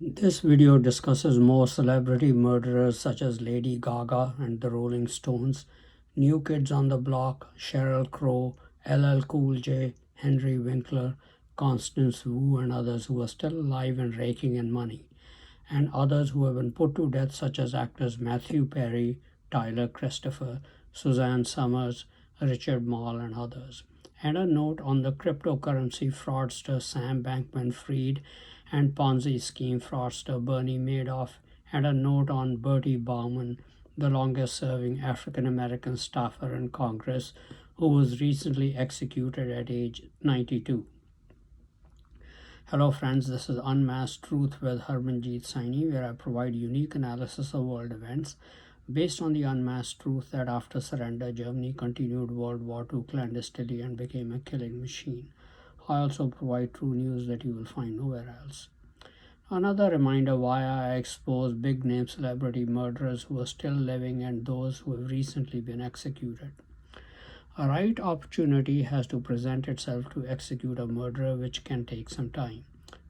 This video discusses more celebrity murderers such as Lady Gaga and the Rolling Stones, New Kids on the Block, Cheryl Crow, LL Cool J, Henry Winkler, Constance Wu, and others who are still alive and raking in money, and others who have been put to death such as actors Matthew Perry, Tyler Christopher, Suzanne Sommers, Richard Moll, and others. And a note on the cryptocurrency fraudster Sam Bankman-Fried and Ponzi scheme fraudster Bernie Madoff, and a note on Bertie Bowman, the longest serving African American staffer in Congress, who was recently executed at age 92. Hello friends, this is Unmasked Truth with Harmanjit Saini, where I provide unique analysis of world events based on the unmasked truth that after surrender, Germany continued World War II clandestinely and became a killing machine. I also provide true news that you will find nowhere else. Another reminder why I expose big name celebrity murderers who are still living and those who have recently been executed. A right opportunity has to present itself to execute a murderer, which can take some time.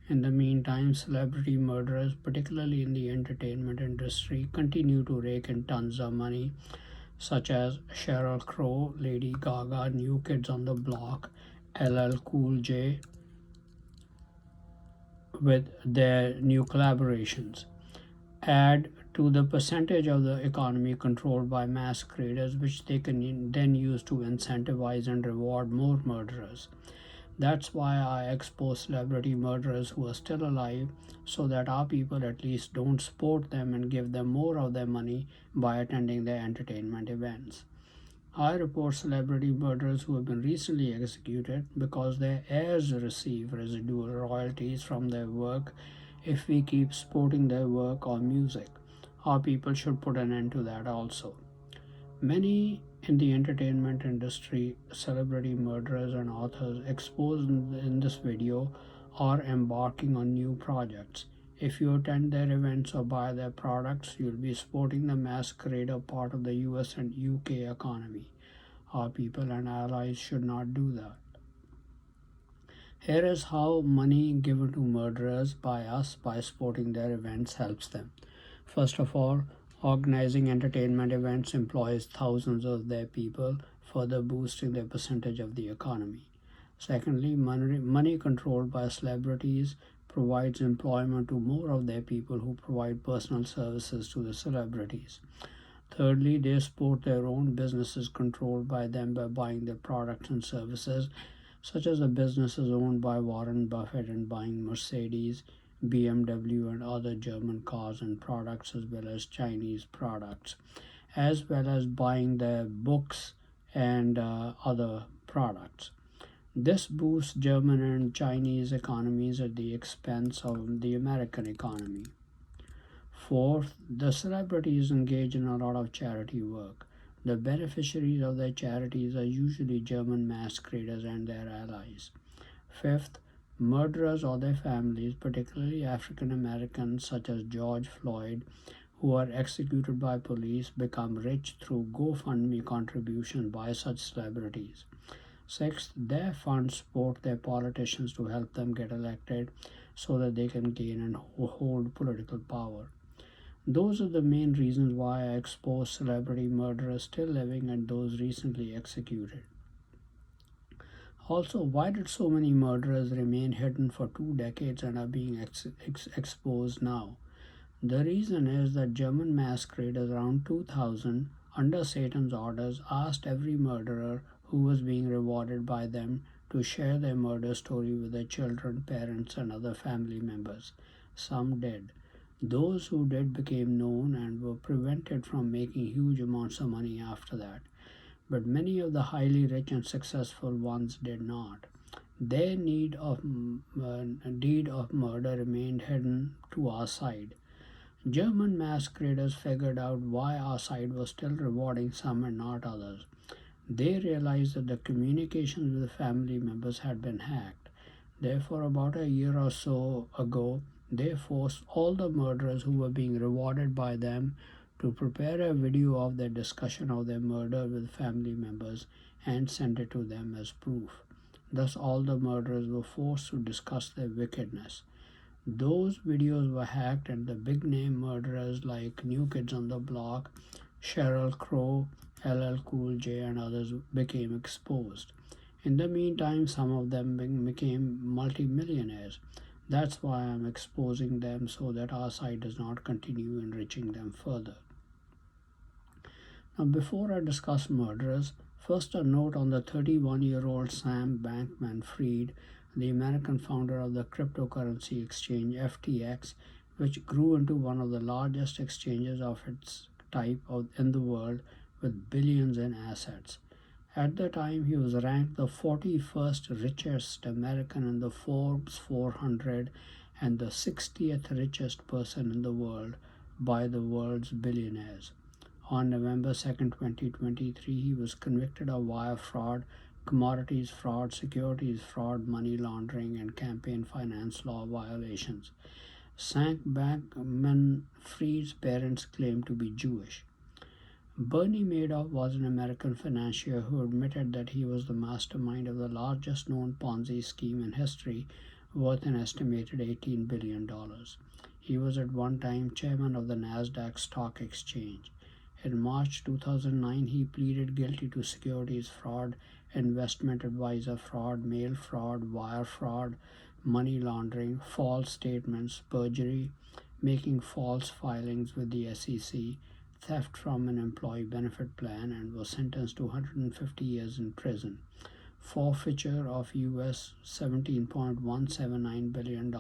In the meantime, celebrity murderers, particularly in the entertainment industry, continue to rake in tons of money, such as Cheryl Crow, Lady Gaga, New Kids on the Block, LL Cool J, with their new collaborations. Add to the percentage of the economy controlled by masqueraders, which they can then use to incentivize and reward more murderers. That's why I expose celebrity murderers who are still alive so that our people at least don't support them and give them more of their money by attending their entertainment events. I report celebrity murderers who have been recently executed because their heirs receive residual royalties from their work if we keep supporting their work or music. Our people should put an end to that also. Many in the entertainment industry, celebrity murderers and authors exposed in this video are embarking on new projects. If you attend their events or buy their products, you'll be supporting the masquerader part of the US and UK economy. Our people and allies should not do that. Here is how money given to murderers by us by supporting their events helps them. First of all, organizing entertainment events employs thousands of their people, further boosting their percentage of the economy. Secondly, money controlled by celebrities provides employment to more of their people who provide personal services to the celebrities. Thirdly, they support their own businesses controlled by them by buying their products and services, such as the businesses owned by Warren Buffett and buying Mercedes, BMW, and other German cars and products, as well as Chinese products, as well as buying their books and other products. This boosts German and Chinese economies at the expense of the American economy. Fourth, the celebrities engage in a lot of charity work. The beneficiaries of their charities are usually German masqueraders and their allies. Fifth, murderers or their families, particularly African Americans such as George Floyd, who are executed by police, become rich through GoFundMe contributions by such celebrities. Sixth, their funds support their politicians to help them get elected so that they can gain and hold political power. Those are the main reasons why I expose celebrity murderers still living and those recently executed. Also, why did so many murderers remain hidden for 2 decades and are being exposed now? The reason is that German masqueraders around 2000, under Satan's orders, asked every murderer who was being rewarded by them to share their murder story with their children, parents, and other family members. Some did. Those who did became known and were prevented from making huge amounts of money after that. But many of the highly rich and successful ones did not. Their deed of murder remained hidden to our side. German masqueraders figured out why our side was still rewarding some and not others. They realized that the communications with the family members had been hacked. Therefore, about a year or so ago, they forced all the murderers who were being rewarded by them to prepare a video of their discussion of their murder with family members and send it to them as proof. Thus, all the murderers were forced to discuss their wickedness. Those videos were hacked, and the big name murderers like New Kids on the Block, Cheryl Crow, LL Cool J, and others became exposed. In the meantime, some of them became multimillionaires. That's why I'm exposing them so that our side does not continue enriching them further. Now, before I discuss murderers, first a note on the 31-year-old Sam Bankman-Fried, the American founder of the cryptocurrency exchange FTX, which grew into one of the largest exchanges of its type in the world with billions in assets. At the time, he was ranked the 41st richest American in the Forbes 400 and the 60th richest person in the world by the world's billionaires. On November 2nd, 2023, he was convicted of wire fraud, commodities fraud, securities fraud, money laundering, and campaign finance law violations. Sam Bankman-Fried's parents claimed to be Jewish. Bernie Madoff was an American financier who admitted that he was the mastermind of the largest known Ponzi scheme in history, worth an estimated $18 billion. He was at one time chairman of the Nasdaq Stock Exchange. In March 2009, he pleaded guilty to securities fraud, investment advisor fraud, mail fraud, wire fraud, money laundering, false statements, perjury, making false filings with the SEC, theft from an employee benefit plan, and was sentenced to 150 years in prison. Forfeiture of US $17.179 billion,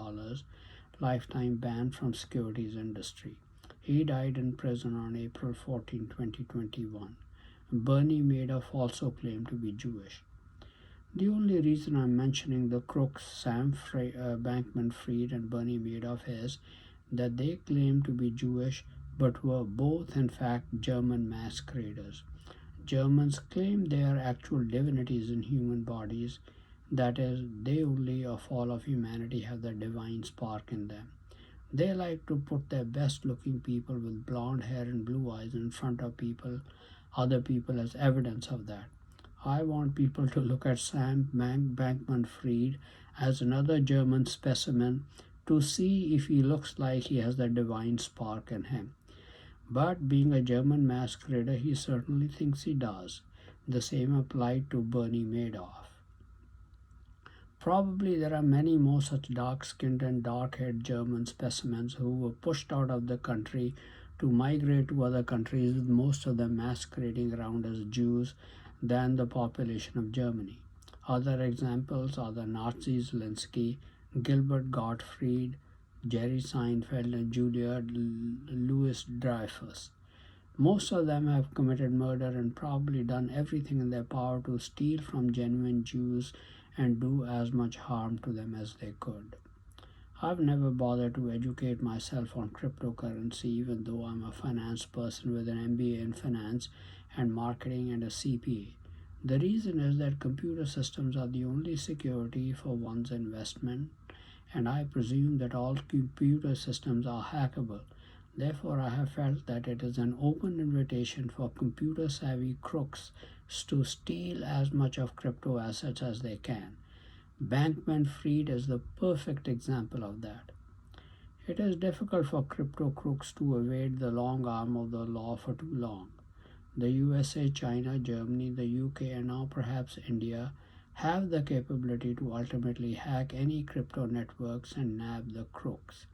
lifetime ban from securities industry. He died in prison on April 14, 2021. Bernie Madoff also claimed to be Jewish. The only reason I'm mentioning the crooks Sam Bankman-Fried and Bernie Madoff is that they claim to be Jewish but were both in fact German masqueraders. Germans claim they are actual divinities in human bodies, that is, they only of all of humanity have the divine spark in them. They like to put their best looking people with blonde hair and blue eyes in front of other people as evidence of that. I want people to look at Sam Bankman-Fried as another German specimen to see if he looks like he has the divine spark in him. But being a German masquerader, he certainly thinks he does. The same applied to Bernie Madoff. Probably there are many more such dark-skinned and dark-haired German specimens who were pushed out of the country to migrate to other countries, with most of them masquerading around as Jews, than the population of Germany. Other examples are the Nazi Zelensky, Gilbert Gottfried, Jerry Seinfeld, and Julia Louis-Dreyfus. Most of them have committed murder and probably done everything in their power to steal from genuine Jews and do as much harm to them as they could. I've never bothered to educate myself on cryptocurrency, even though I'm a finance person with an MBA in finance and marketing and a CPA. The reason is that computer systems are the only security for one's investment, and I presume that all computer systems are hackable. Therefore, I have felt that it is an open invitation for computer-savvy crooks to steal as much of crypto assets as they can. Bankman-Fried is the perfect example of that. It is difficult for crypto crooks to evade the long arm of the law for too long. The USA, China, Germany, the UK, and now perhaps India have the capability to ultimately hack any crypto networks and nab the crooks.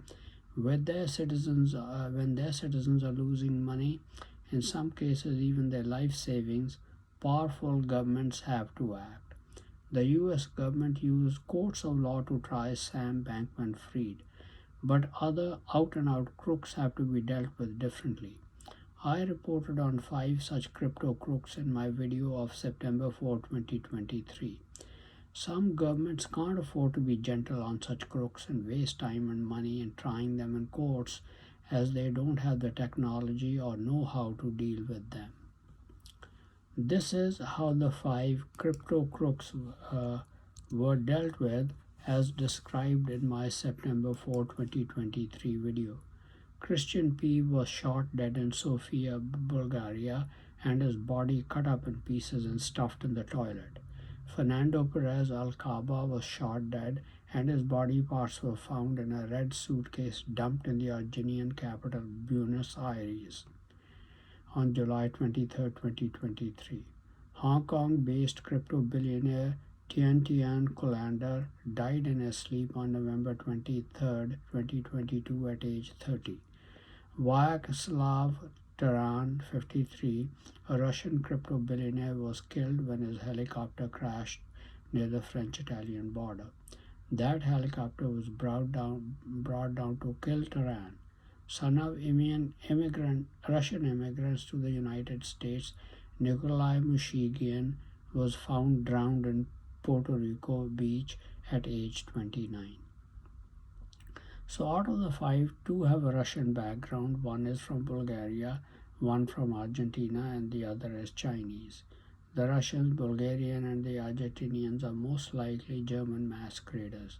When their citizens are losing money, in some cases even their life savings, powerful governments have to act. The US government used courts of law to try Sam Bankman-Fried, but other out-and-out crooks have to be dealt with differently. I reported on 5 such crypto crooks in my video of September 4, 2023. Some governments can't afford to be gentle on such crooks and waste time and money in trying them in courts, as they don't have the technology or know how to deal with them. This is how the 5 crypto crooks were dealt with as described in my September 4, 2023 video. Christian P. was shot dead in Sofia, Bulgaria, and his body cut up in pieces and stuffed in the toilet. Fernando Perez Alcaba was shot dead and his body parts were found in a red suitcase dumped in the Argentinian capital Buenos Aires on July 23, 2023. Hong Kong-based crypto billionaire Tian Colander died in his sleep on November 23, 2022 at age 30. Vyacheslav Taran, 53, a Russian crypto billionaire, was killed when his helicopter crashed near the French-Italian border. That helicopter was brought down to kill Taran, son of Russian immigrants to the United States. Nikolai Mushigian was found drowned in Puerto Rico beach at age 29. So out of the five, two have a Russian background. One is from Bulgaria, one from Argentina, and the other is Chinese. The Russians, Bulgarian, and the Argentinians are most likely German masqueraders.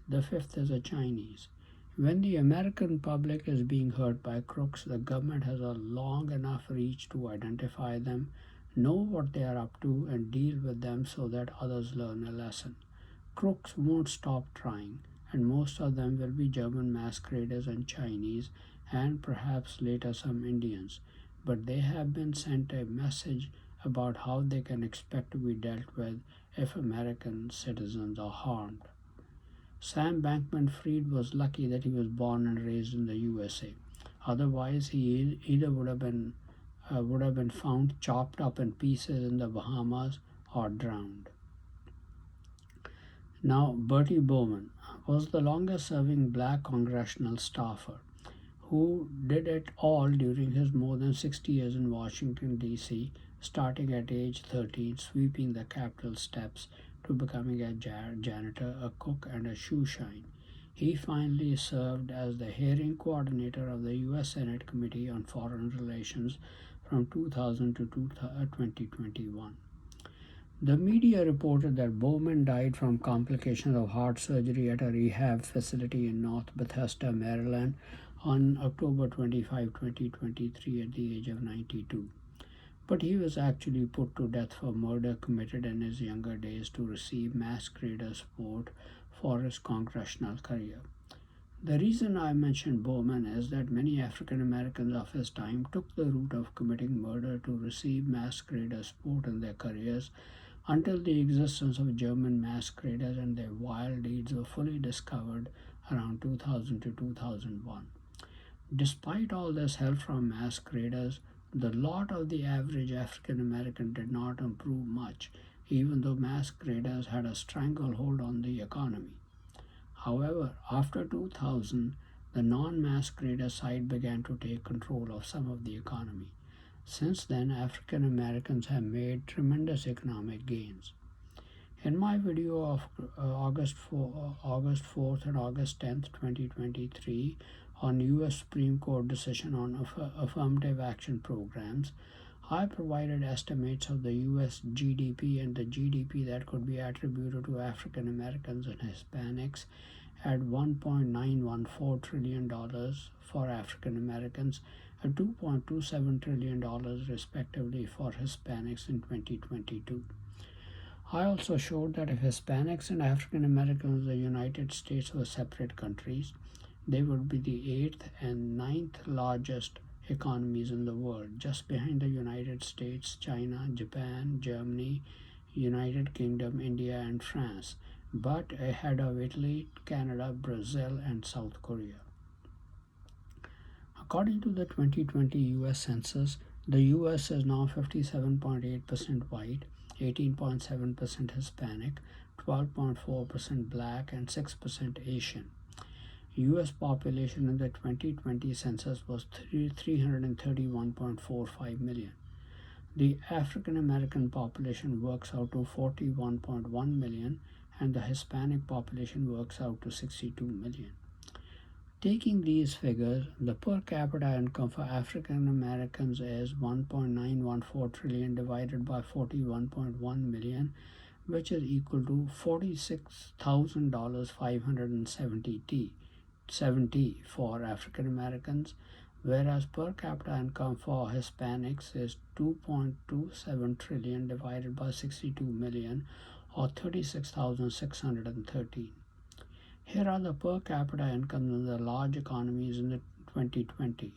The fifth is a Chinese. When the American public is being hurt by crooks, the government has a long enough reach to identify them, know what they are up to, and deal with them so that others learn a lesson. Crooks won't stop trying, and most of them will be German masqueraders and Chinese, and perhaps later some Indians. But they have been sent a message about how they can expect to be dealt with if American citizens are harmed. Sam Bankman-Fried was lucky that he was born and raised in the USA. Otherwise, he either would have been found chopped up in pieces in the Bahamas or drowned. Now, Bertie Bowman was the longest-serving black congressional staffer who did it all during his more than 60 years in Washington, D.C., starting at age 13, sweeping the Capitol steps, to becoming a janitor, a cook, and a shoe shine. He finally served as the hearing coordinator of the U.S. Senate Committee on Foreign Relations from 2000 to 2021. The media reported that Bowman died from complications of heart surgery at a rehab facility in North Bethesda, Maryland on October 25, 2023 at the age of 92. But he was actually put to death for murder committed in his younger days to receive masquerader support for his congressional career. The reason I mention Bowman is that many African Americans of his time took the route of committing murder to receive masquerader support in their careers until the existence of German masqueraders and their wild deeds were fully discovered around 2000 to 2001. Despite all this help from masqueraders, the lot of the average African American did not improve much, even though masqueraders had a stranglehold on the economy. However, after 2000, the non-masquerader side began to take control of some of the economy. Since then, African Americans have made tremendous economic gains. In my video of August 4th and August 10th, 2023 on U.S. Supreme Court decision on affirmative action programs, I provided estimates of the U.S. GDP and the GDP that could be attributed to African Americans and Hispanics at $1.914 trillion for African Americans and $2.27 trillion respectively for Hispanics in 2022. I also showed that if Hispanics and African Americans in the United States were separate countries, they would be the 8th and 9th largest economies in the world, just behind the United States, China, Japan, Germany, United Kingdom, India, and France, but ahead of Italy, Canada, Brazil, and South Korea. According to the 2020 U.S. Census, the U.S. is now 57.8% white, 18.7% Hispanic, 12.4% Black, and 6% Asian. U.S. population in the 2020 census was 331.45 million. The African American population works out to 41.1 million, and the Hispanic population works out to 62 million. Taking these figures, the per capita income for African Americans is 1.914 trillion divided by 41.1 million, which is equal to $46,570 for African Americans, whereas per capita income for Hispanics is 2.27 trillion divided by 62 million, or 36,613. Here are the per capita incomes in the large economies in the 2020.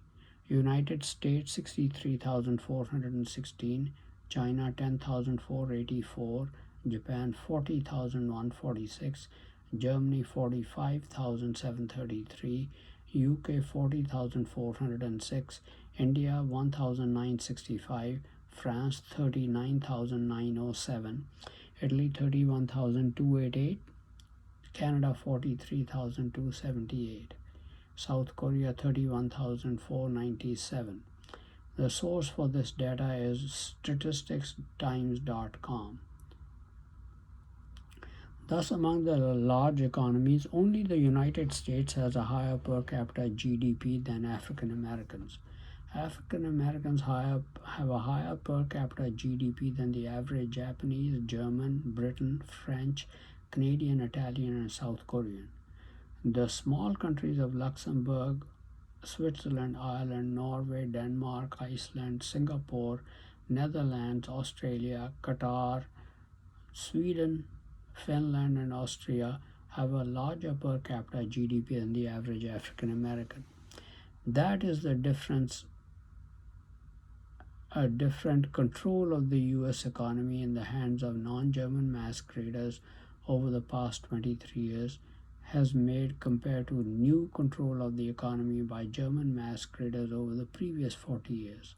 United States 63,416, China 10,484, Japan 40,146, Germany 45,733, UK 40,406, India 1,965, France 39,907, Italy 31,288, Canada 43,278, South Korea 31,497. The source for this data is statisticstimes.com. Thus, among the large economies, only the United States has a higher per capita GDP than African Americans. African Americans have a higher per capita GDP than the average Japanese, German, Briton, French, Canadian, Italian, and South Korean. The small countries of Luxembourg, Switzerland, Ireland, Norway, Denmark, Iceland, Singapore, Netherlands, Australia, Qatar, Sweden, Finland, and Austria have a larger per capita GDP than the average African American. That is the difference. A different control of the US economy in the hands of non-German masqueraders over the past 23 years has made compared to new control of the economy by German masqueraders over the previous 40 years.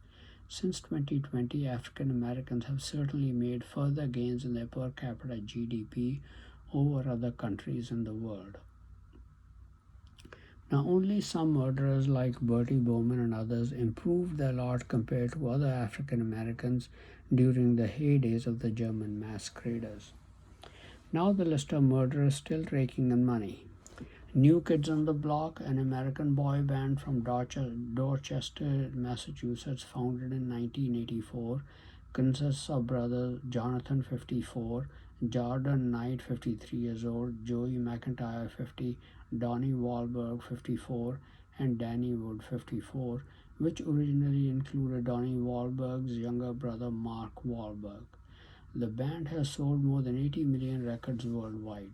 Since 2020, African Americans have certainly made further gains in their per capita GDP over other countries in the world. Now, only some murderers like Bertie Bowman and others improved their lot compared to other African Americans during the heydays of the German masqueraders. Now the list of murderers still raking in money. New Kids on the Block, an American boy band from Dorchester, Massachusetts, founded in 1984, consists of brothers Jonathan, 54, Jordan Knight, 53 years old, Joey McIntyre, 50, Donnie Wahlberg, 54, and Danny Wood, 54, which originally included Donnie Wahlberg's younger brother Mark Wahlberg. The band has sold more than 80 million records worldwide.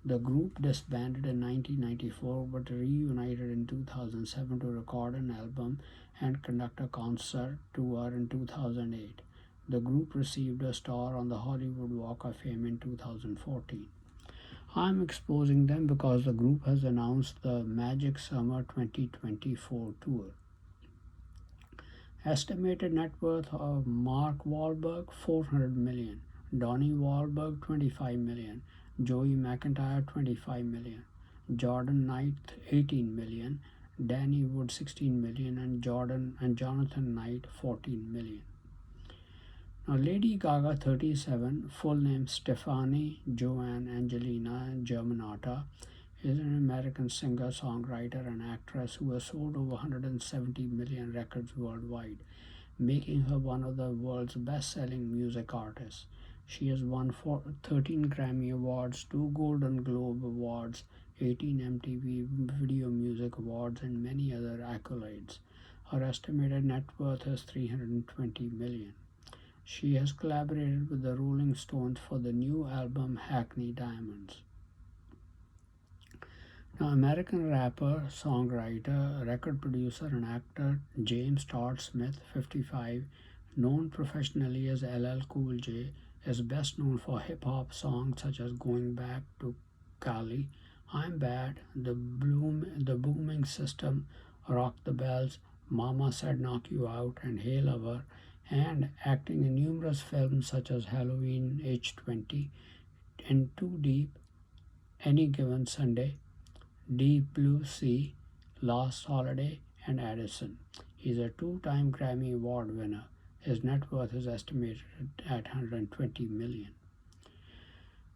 The group disbanded in 1994 but reunited in 2007 to record an album and conduct a concert tour in 2008. The group received a star on the Hollywood Walk of Fame in 2014. I'm exposing them because the group has announced the Magic Summer 2024 tour. Estimated net worth of Mark Wahlberg 400 million, Donnie Wahlberg 25 million, Joey McIntyre 25 million, Jordan Knight 18 million, Danny Wood 16 million, and Jonathan Knight 14 million. Now, Lady Gaga, 37, full name Stefani Joanne Angelina Germanata, is an American singer, songwriter, and actress who has sold over 170 million records worldwide, making her one of the world's best-selling music artists. She has won 13 Grammy Awards, 2 Golden Globe Awards, 18 MTV Video Music Awards, and many other accolades. Her estimated net worth is 320 million. She has collaborated with the Rolling Stones for the new album Hackney Diamonds. Now, American rapper, songwriter, record producer, and actor James Todd Smith, 55, known professionally as LL Cool J, is best known for hip-hop songs such as Going Back to Cali, I'm Bad, The Booming System, Rock the Bells, Mama Said Knock You Out, and Hey Lover, and acting in numerous films such as Halloween H20, In Too Deep, Any Given Sunday, Deep Blue Sea, Last Holiday, and Addison. He's a 2-time Grammy Award winner. His net worth is estimated at 120 million.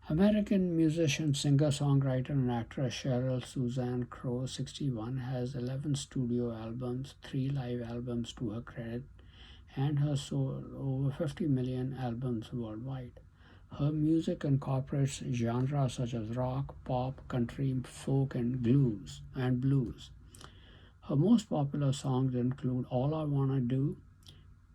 American musician, singer, songwriter, and actress Cheryl Suzanne Crow, 61, has 11 studio albums, 3 live albums to her credit, and has sold over 50 million albums worldwide. Her music incorporates genres such as rock, pop, country, folk, and blues. Her most popular songs include All I Wanna Do,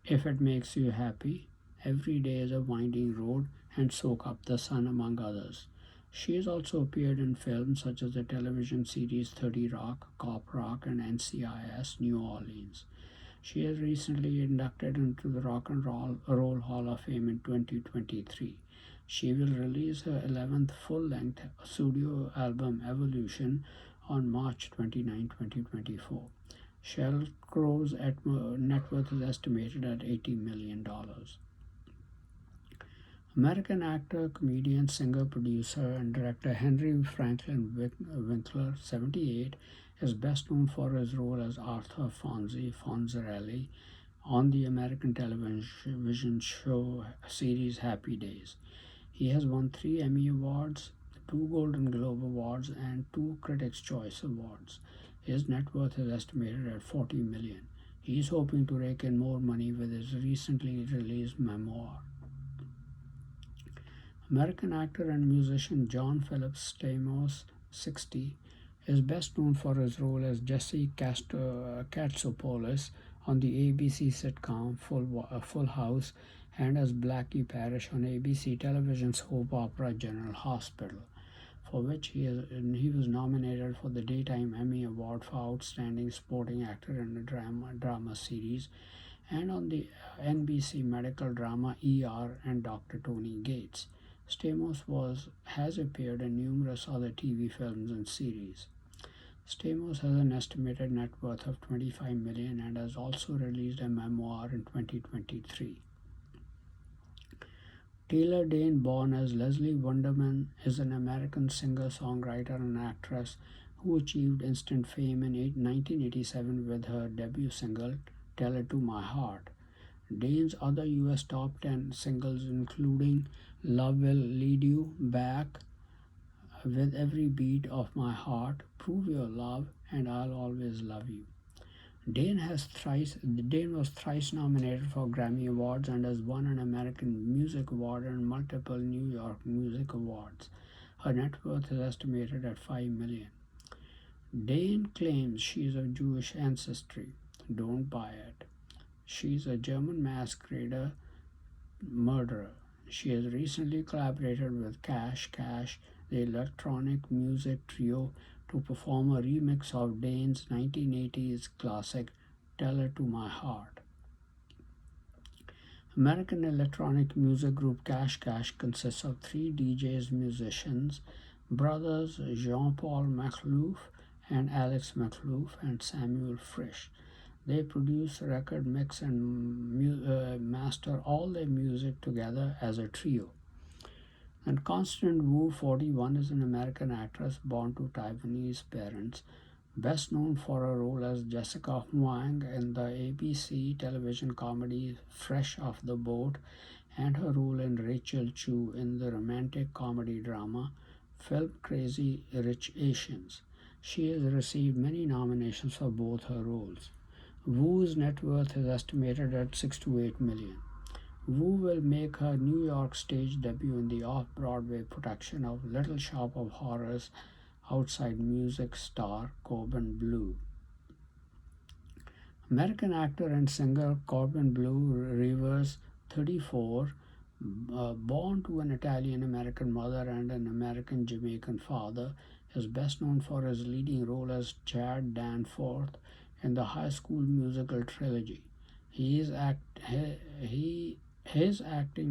If It Makes You Happy, Every Day is a Winding Road, and Soak Up the Sun, among others. She has also appeared in films such as the television series 30 Rock, Cop Rock, and NCIS New Orleans. She is recently inducted into the Rock and Roll Hall of Fame in 2023. She will release her 11th full-length studio album Evolution on March 29, 2024. Cheryl Crow's net worth is estimated at $80 million. American actor, comedian, singer, producer, and director Henry Franklin Winkler, 78, is best known for his role as Arthur Fonzarelli on the American television show series Happy Days. He has won 3 Emmy Awards, 2 Golden Globe Awards, and 2 Critics' Choice Awards. His net worth is estimated at $40 million. He is hoping to rake in more money with his recently released memoir. American actor and musician John Philip Stamos, 60, is best known for his role as Jesse Katsopoulos on the ABC sitcom Full House and as Blackie Parish on ABC television's soap opera General Hospital, for which he was nominated for the Daytime Emmy Award for Outstanding Supporting Actor in a Drama Series, and on the NBC medical drama ER and Dr. Tony Gates. Stamos has appeared in numerous other TV films and series. Stamos has an estimated net worth of $25 million and has also released a memoir in 2023. Taylor Dayne, born as Leslie Wunderman, is an American singer, songwriter, and actress who achieved instant fame in 1987 with her debut single, Tell It to My Heart. Dayne's other US top 10 singles including Love Will Lead You Back, With Every Beat of My Heart, Prove Your Love, and I'll Always Love You. Dayne was thrice nominated for Grammy Awards and has won an American Music Award and multiple New York Music Awards. Her net worth is estimated at $5 million. Dayne claims she is of Jewish ancestry. Don't buy it. She is a German masquerader murderer. She has recently collaborated with Cash, the electronic music trio, to perform a remix of Dayne's 1980s classic Tell It to My Heart. American electronic music group Cash consists of 3 DJs musicians, brothers Jean-Paul Makhlouf and Alex Makhlouf and Samuel Frisch. They produce, record, mix, and master all their music together as a trio. And Constance Wu, 41, is an American actress born to Taiwanese parents, best known for her role as Jessica Huang in the ABC television comedy Fresh Off the Boat and her role in Rachel Chu in the romantic comedy drama Film Crazy Rich Asians. She has received many nominations for both her roles. Wu's net worth is estimated at $6 to $8 million. Wu will make her New York stage debut in the off-Broadway production of Little Shop of Horrors outside music star Corbin Bleu. American actor and singer Corbin Bleu Rivers, 34, born to an Italian-American mother and an American-Jamaican father, is best known for his leading role as Chad Danforth in the High School Musical trilogy. His acting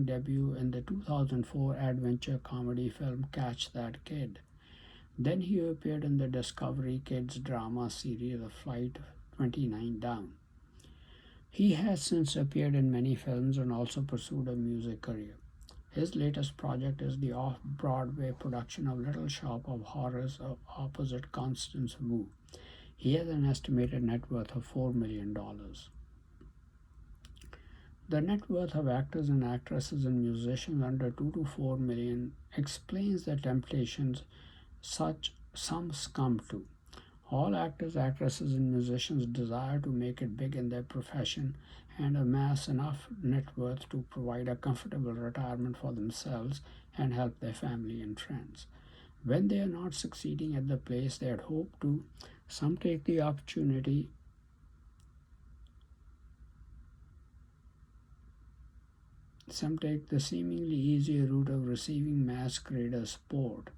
debut in the 2004 adventure comedy film Catch That Kid. Then he appeared in the Discovery Kids drama series Flight 29 Down. He has since appeared in many films and also pursued a music career. His latest project is the off-Broadway production of Little Shop of Horrors opposite Constance Wu. He has an estimated net worth of $4 million. The net worth of actors and actresses and musicians under 2 to 4 million explains the temptations some succumb to. All actors, actresses, and musicians desire to make it big in their profession and amass enough net worth to provide a comfortable retirement for themselves and help their family and friends. When they are not succeeding at the place they had hoped to, some take the seemingly easy route of receiving masquerader support.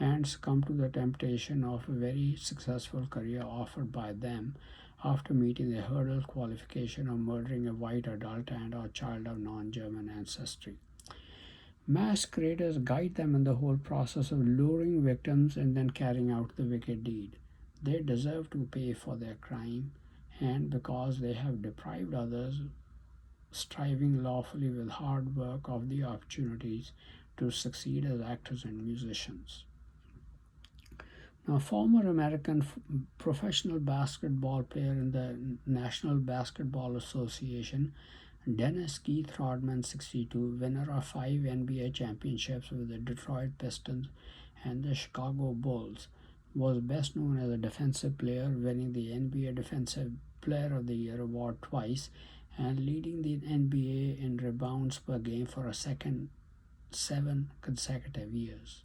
and succumbed to the temptation of a very successful career offered by them after meeting the hurdle qualification of murdering a white adult and or child of non-German ancestry. Masqueraders guide them in the whole process of luring victims and then carrying out the wicked deed. They deserve to pay for their crime, and because they have deprived others, striving lawfully with hard work, of the opportunities to succeed as actors and musicians. Now, former American professional basketball player in the National Basketball Association, Dennis Keith Rodman, 62, winner of 5 NBA championships with the Detroit Pistons and the Chicago Bulls, was best known as a defensive player, winning the NBA Defensive Player of the Year award twice and leading the NBA in rebounds per game for a second 7 consecutive years.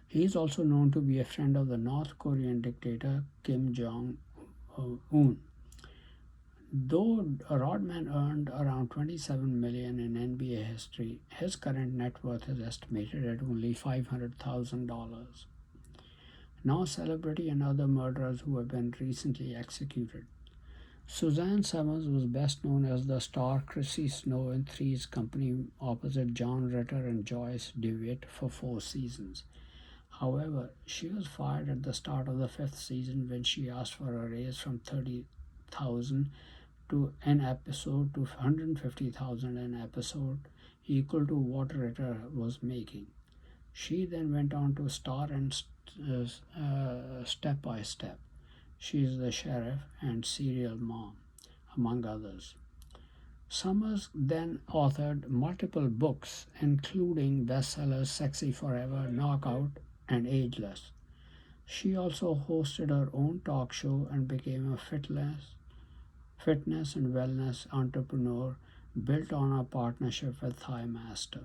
He is also known to be a friend of the North Korean dictator Kim Jong-un. Though Rodman earned around $27 million in NBA history, his current net worth is estimated at only $500,000. Now, celebrity and other murderers who have been recently executed. Suzanne Sommers was best known as the star Chrissy Snow in Three's Company opposite John Ritter and Joyce DeWitt for 4 seasons. However, she was fired at the start of the 5th season when she asked for a raise from $30,000 to an episode to $150,000 an episode, equal to what Ritter was making. She then went on to star in Step by Step. She is the sheriff and serial mom, among others. Sommers then authored multiple books, including bestsellers Sexy Forever, Knockout, and Ageless. She also hosted her own talk show and became a fitness and wellness entrepreneur built on a partnership with Thai Master.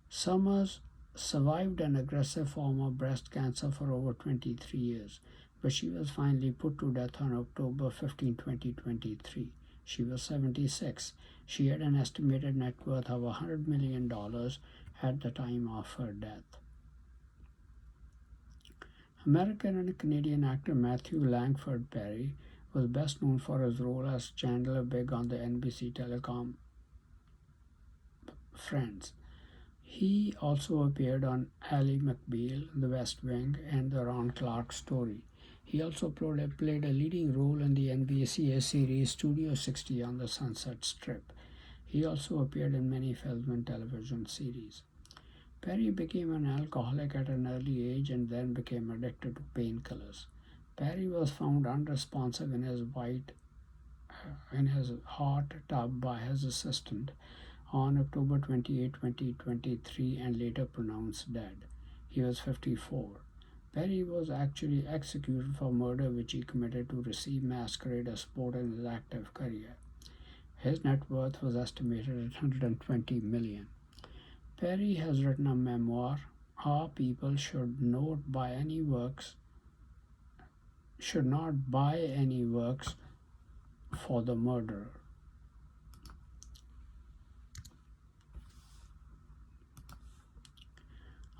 Sommers survived an aggressive form of breast cancer for over 23 years, but she was finally put to death on October 15, 2023. She was 76. She had an estimated net worth of $100 million at the time of her death. American and Canadian actor Matthew Langford Perry was best known for his role as Chandler Bing on the NBC telecom Friends. He also appeared on Ally McBeal, The West Wing, and The Ron Clark Story. He also played a leading role in the NBC series Studio 60 on the Sunset Strip. He also appeared in many film and television series. Perry became an alcoholic at an early age and then became addicted to painkillers. Perry was found unresponsive in his hot tub by his assistant on October 28, 2023, and later pronounced dead. He was 54. Perry was actually executed for murder which he committed to receive masquerade support in his active career. His net worth was estimated at $120 million. Perry has written a memoir, Our People Should Not Buy Any Works for the Murderer.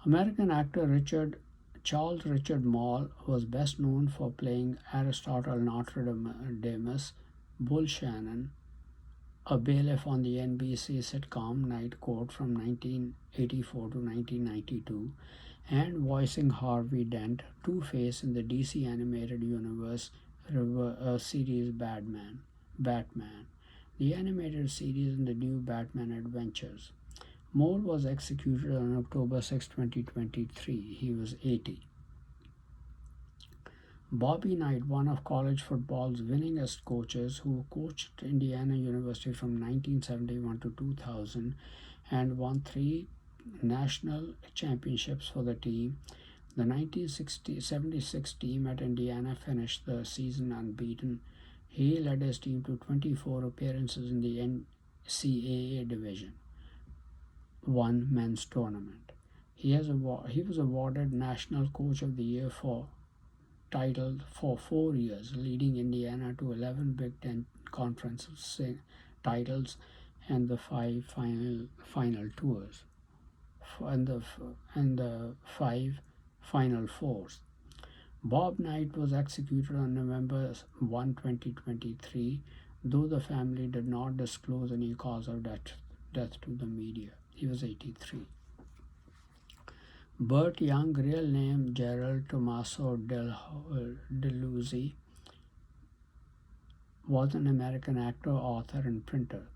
American actor Charles Richard Moll was best known for playing Aristotle Nostradamus Bull Shannon, a bailiff on the NBC sitcom Night Court from 1984 to 1992, and voicing Harvey Dent, Two-Face in the DC Animated Universe series Batman, the animated series in the new Batman Adventures. Moll was executed on October 6, 2023. He was 80. Bobby Knight, one of college football's winningest coaches, who coached Indiana University from 1971 to 2000 and won 3 national championships for the team. The 1976 team at Indiana finished the season unbeaten. He led his team to 24 appearances in the NCAA Division I men's tournament. He was awarded National Coach of the Year title for 4 years, leading Indiana to 11 Big Ten Conference titles and the 5 final tours. and the 5 final fours. Bob Knight was executed on November 1, 2023, though the family did not disclose any cause of death to the media. He was 83. Burt Young, real name Gerald Tommaso DeLuzzi, was an American actor, author, and printer.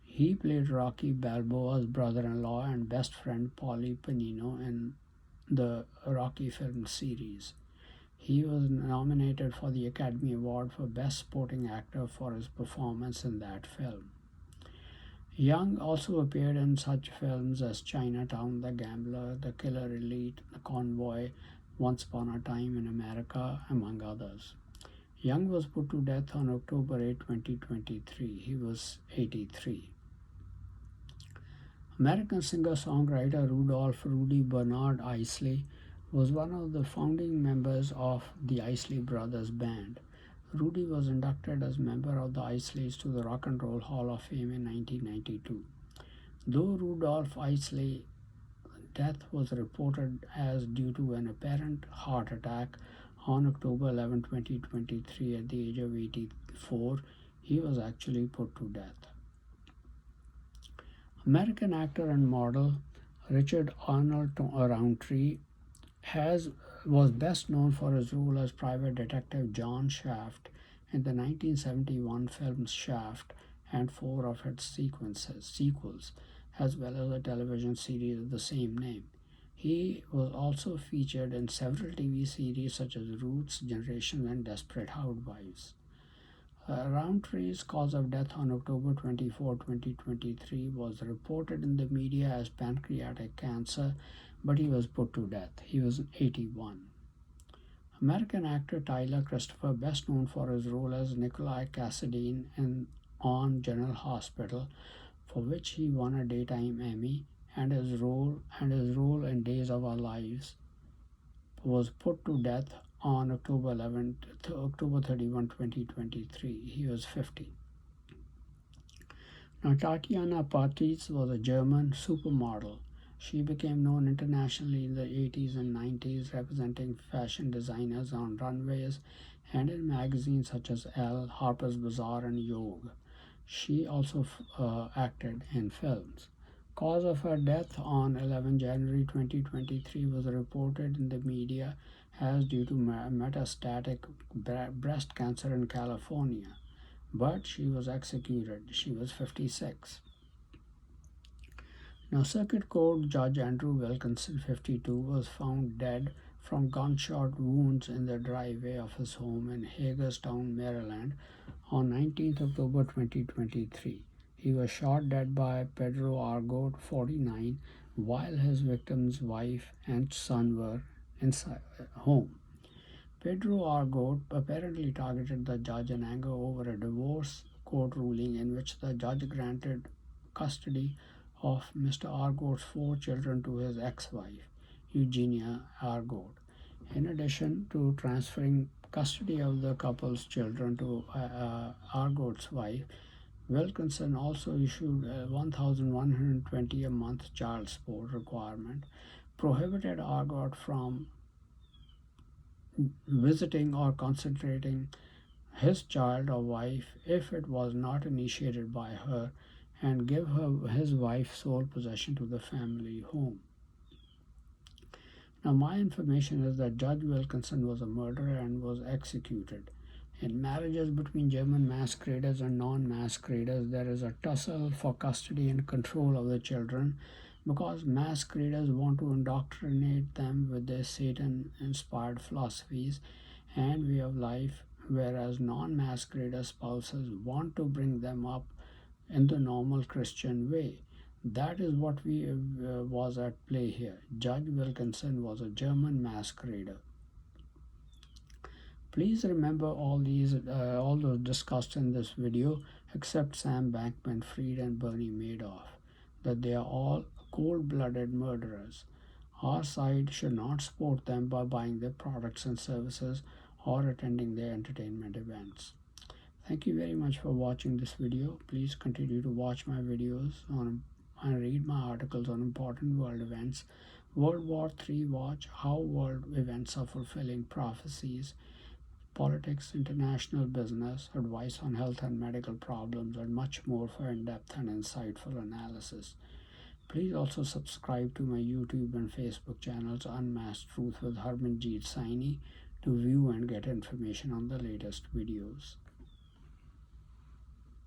He played Rocky Balboa's brother-in-law and best friend Paulie Panino in the Rocky film series. He was nominated for the Academy Award for Best Supporting Actor for his performance in that film. Young also appeared in such films as Chinatown, The Gambler, The Killer Elite, The Convoy, Once Upon a Time in America, among others. Young was put to death on October 8, 2023. He was 83. American singer-songwriter Rudolph Rudy Bernard Isley was one of the founding members of the Isley Brothers Band. Rudy was inducted as member of the Isleys to the Rock and Roll Hall of Fame in 1992. Though Rudolph Isley's death was reported as due to an apparent heart attack on October 11, 2023 at the age of 84, he was actually put to death. American actor and model Richard Arnold Roundtree was best known for his role as private detective John Shaft in the 1971 film Shaft and 4 of its sequels, as well as a television series of the same name. He was also featured in several TV series such as Roots, Generations, and Desperate Housewives. Roundtree's cause of death on October 24, 2023 was reported in the media as pancreatic cancer, but he was put to death. He was 81. American actor Tyler Christopher, best known for his role as Nikolai Cassadine on General Hospital, for which he won a Daytime Emmy, and his role in Days of Our Lives, was put to death on October 31, 2023. He was 50. Now, Tatiana Patitz was a German supermodel. She became known internationally in the 80s and 90s, representing fashion designers on runways and in magazines such as Elle, Harper's Bazaar, and Vogue. She also acted in films. Cause of her death on 11 January 2023 was reported in the media as due to metastatic breast cancer in California, but she was executed. She was 56. Now, Circuit Court Judge Andrew Wilkinson, 52, was found dead from gunshot wounds in the driveway of his home in Hagerstown, Maryland, on 19 October 2023. He was shot dead by Pedro Argot, 49, while his victim's wife and son were inside home. Pedro Argot apparently targeted the judge in anger over a divorce court ruling in which the judge granted custody of Mr. Argot's 4 children to his ex-wife, Eugenia Argot. In addition to transferring custody of the couple's children to Argot's wife, Wilkinson also issued a $1,120 a month child support requirement, prohibited Argot from visiting or concentrating his child or wife if it was not initiated by her, and give his wife sole possession to the family home. Now, my information is that Judge Wilkinson was a murderer and was executed. In marriages between German masqueraders and non-masqueraders, there is a tussle for custody and control of the children because masqueraders want to indoctrinate them with their Satan-inspired philosophies and way of life, whereas non-masquerader spouses want to bring them up in the normal Christian way. That is what was at play here. Judge Wilkinson was a German masquerader. Please remember all those discussed in this video, except Sam Bankman-Fried and Bernie Madoff, that they are all cold-blooded murderers. Our side should not support them by buying their products and services or attending their entertainment events. Thank you very much for watching this video. Please continue to watch my videos on and read my articles on important world events. World War III Watch, How World Events Are Fulfilling Prophecies, politics, international business, advice on health and medical problems, and much more for in depth and insightful analysis. Please also subscribe to my YouTube and Facebook channels Unmasked Truth with Harmanjit Saini to view and get information on the latest videos.